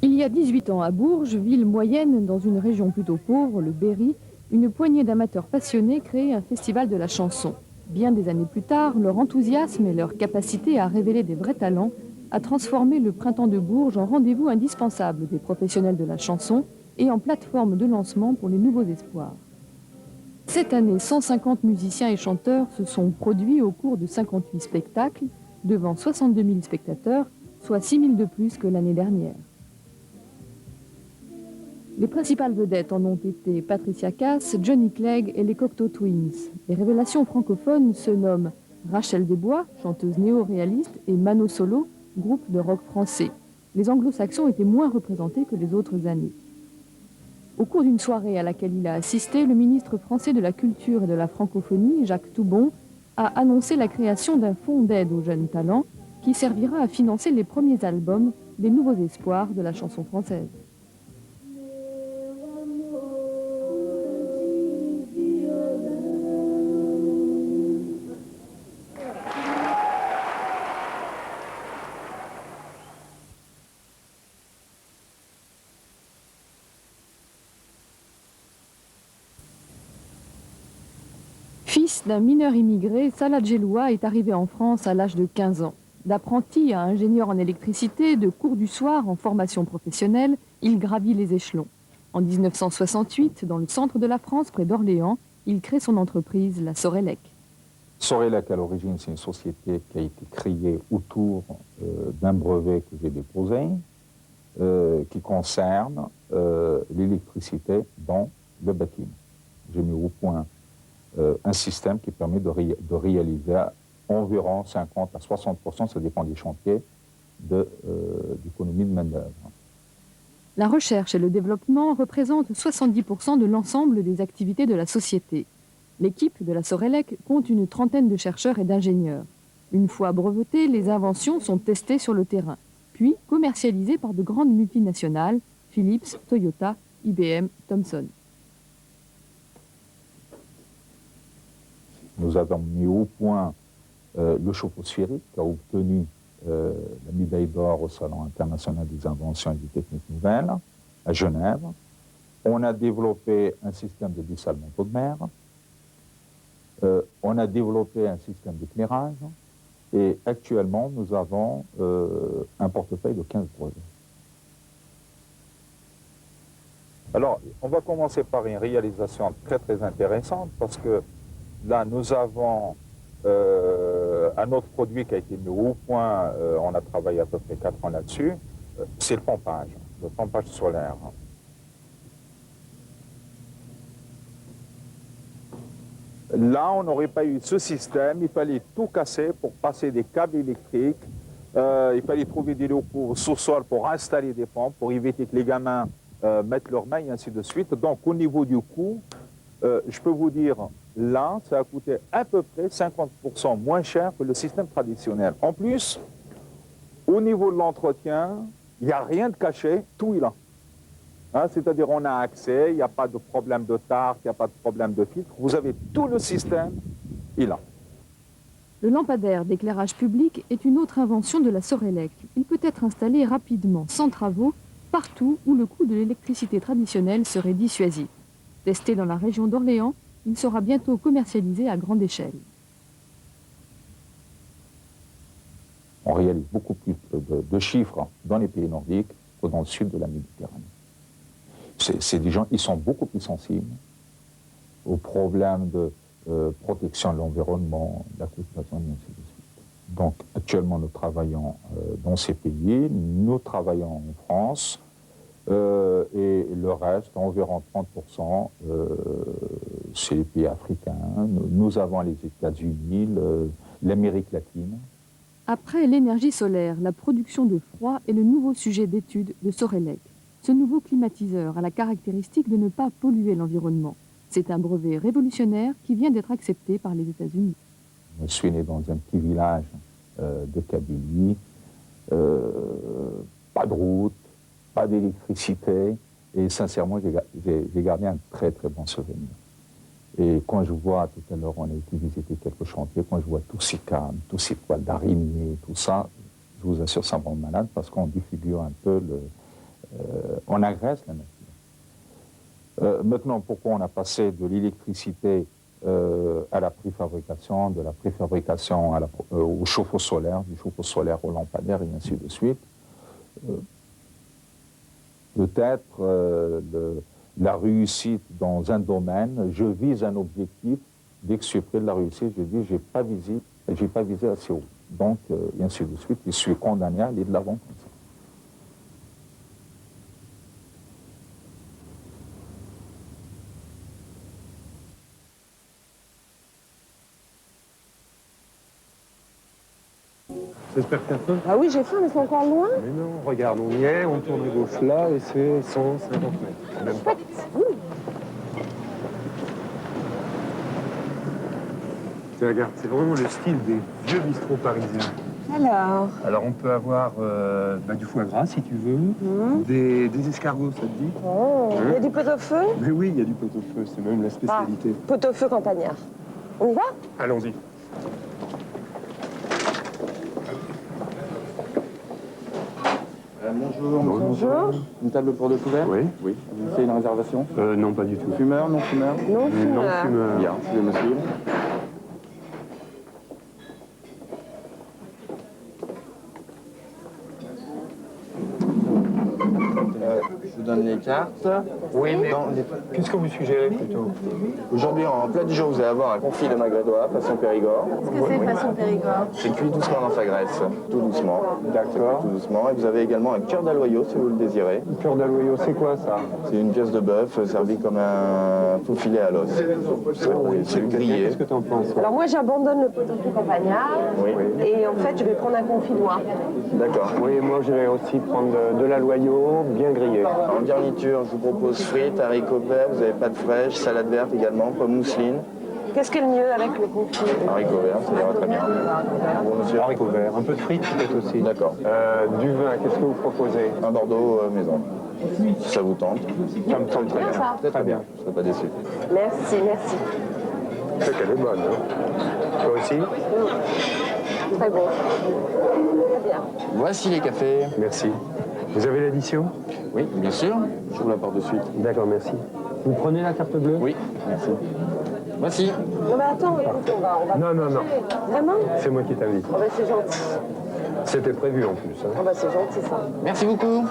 Il y a 18 ans, à Bourges, ville moyenne dans une région plutôt pauvre, le Berry, une poignée d'amateurs passionnés créait un festival de la chanson. Bien des années plus tard, leur enthousiasme et leur capacité à révéler des vrais talents a transformé le Printemps de Bourges en rendez-vous indispensable des professionnels de la chanson et en plateforme de lancement pour les nouveaux espoirs. Cette année, 150 musiciens et chanteurs se sont produits au cours de 58 spectacles, devant 62 000 spectateurs, soit 6 000 de plus que l'année dernière. Les principales vedettes en ont été Patricia Cass, Johnny Clegg et les Cocteau Twins. Les révélations francophones se nomment Rachel Desbois, chanteuse néo-réaliste, et Mano Solo, groupe de rock français. Les anglo-saxons étaient moins représentés que les autres années. Au cours d'une soirée à laquelle il a assisté, le ministre français de la Culture et de la Francophonie, Jacques Toubon, a annoncé la création d'un fonds d'aide aux jeunes talents qui servira à financer les premiers albums des nouveaux espoirs de la chanson française. Fils d'un mineur immigré, Salah Djeloua est arrivé en France à l'âge de 15 ans. D'apprenti à ingénieur en électricité, de cours du soir en formation professionnelle, il gravit les échelons. En 1968, dans le centre de la France, près d'Orléans, il crée son entreprise, la Sorelec. Sorelec, à l'origine, c'est une société qui a été créée autour d'un brevet que j'ai déposé, qui concerne l'électricité dans le bâtiment. J'ai mis au point un système qui permet de réaliser environ 50 à 60%, ça dépend des chantiers, d'économie de main-d'œuvre. La recherche et le développement représentent 70% de l'ensemble des activités de la société. L'équipe de la Sorelec compte une trentaine de chercheurs et d'ingénieurs. Une fois brevetées, les inventions sont testées sur le terrain, puis commercialisées par de grandes multinationales, Philips, Toyota, IBM, Thomson. Nous avons mis au point le chauffe-eau sphérique qui a obtenu la médaille d'or au Salon international des inventions et des techniques nouvelles à Genève. On a développé un système de dessalement d'eau de mer. On a développé un système d'éclairage. Et actuellement, nous avons un portefeuille de 15 projets. Alors, on va commencer par une réalisation très très intéressante parce que là, nous avons un autre produit qui a été mis au point, on a travaillé à peu près 4 ans là-dessus, c'est le pompage solaire. Là, on n'aurait pas eu ce système, il fallait tout casser pour passer des câbles électriques, il fallait trouver des locaux au sous-sol pour installer des pompes, pour éviter que les gamins mettent leurs mains et ainsi de suite. Donc, au niveau du coût, je peux vous dire, là, ça a coûté à peu près 50% moins cher que le système traditionnel. En plus, au niveau de l'entretien, il n'y a rien de caché, tout est là. Hein, c'est-à-dire on a accès, il n'y a pas de problème de tarte, il n'y a pas de problème de filtre. Vous avez tout le système, il est là. Le lampadaire d'éclairage public est une autre invention de la Sorelec. Il peut être installé rapidement, sans travaux, partout où le coût de l'électricité traditionnelle serait dissuasif. Testé dans la région d'Orléans, il sera bientôt commercialisé à grande échelle. On réalise beaucoup plus de chiffres dans les pays nordiques que dans le sud de la Méditerranée. C'est des gens, ils sont beaucoup plus sensibles aux problèmes de protection de l'environnement, de la coopération, et ainsi de suite. Donc, actuellement, nous travaillons dans ces pays, nous travaillons en France, et le reste, environ 30%, c'est les pays africains. Nous avons les États-Unis, l'Amérique latine. Après l'énergie solaire, la production de froid est le nouveau sujet d'étude de Sorelec. Ce nouveau climatiseur a la caractéristique de ne pas polluer l'environnement. C'est un brevet révolutionnaire qui vient d'être accepté par les États-Unis. Je suis né dans un petit village de Kabylie, pas de route, pas d'électricité, et sincèrement, j'ai gardé un très très bon souvenir. Et quand je vois, tout à l'heure, on a été visiter quelques chantiers, quand je vois tous ces câbles, tous ces poils d'araignée, tout ça, je vous assure, ça me rend malade parce qu'on défigure un peu on agresse la nature. Maintenant, pourquoi on a passé de l'électricité à la préfabrication, de la préfabrication au chauffe-eau solaire, du chauffe-eau solaire au lampadaire et ainsi de suite. Peut-être la réussite dans un domaine, je vise un objectif, dès que je suis près de la réussite, je dis j'ai pas visé assez haut. Donc, et ainsi de suite, je suis condamné à aller de l'avant comme ça. J'espère que t'as faim. Ah oui, j'ai faim, mais c'est encore loin. Mais non, regarde, on y est, on tourne à gauche là et c'est 150 mètres. Même pas. Regarde, c'est vraiment le style des vieux bistrots parisiens. Alors on peut avoir du foie gras si tu veux, des escargots, ça te dit? Il y a du pot-au-feu? Mais oui, il y a du pot-au-feu, c'est même la spécialité. Pot-au-feu campagnard. On y va? Allons-y. Bonjour. Bonjour. Une table pour deux couverts? Oui, oui. Vous faites une réservation? Non, pas du tout. Fumeur, non fumeur? Non, Non, fumeur. Bien, je vais me suivre. Je vous donne les cartes. Oui, mais Dans les- qu'est-ce que vous suggérez plutôt? Aujourd'hui, en plat du jour, vous allez avoir un confit de magrédois, façon Périgord. Qu'est-ce que c'est façon Périgord? C'est cuit doucement dans sa graisse, tout doucement. D'accord. Tout doucement. Et vous avez également un cœur d'aloyau, si vous le désirez. Cœur d'aloyau, c'est quoi ça? C'est une pièce de bœuf servie comme un faux filet à l'os. C'est grillé. Qu'est-ce que tu en penses? Alors moi, j'abandonne le pot-au-feu campagnard. Oui. Et en fait, je vais prendre un confit noir. D'accord. Oui, moi je vais aussi prendre de l'aloyau bien grillé. En garniture, je vous propose frites, haricots verts, vous avez pâte fraîche, salade verte également, pomme mousseline. Qu'est-ce qui est le mieux avec le confit? Haricots verts, ça ira très bien. Bon, monsieur. Haricots verts, un peu de frites peut-être aussi. D'accord. Du vin, qu'est-ce que vous proposez? Un Bordeaux maison. Si ça vous tente, Ça me semble très Bien, bien. ça. Très bien. je ne serai pas déçu. Merci, merci. C'est qu'elle est bonne, hein? Toi aussi? Très bon. Très bien. Voici les cafés. Merci. Vous avez l'addition? Oui, bien sûr. J'ouvre la porte de suite. D'accord, merci. Vous prenez la carte bleue? Oui, merci. Voici. Non mais attends, écoute, on va... Non, non, non. Vraiment? C'est moi qui t'invite. Oh bah c'est gentil. C'était prévu en plus. Hein. Oh bah c'est gentil ça. Merci beaucoup.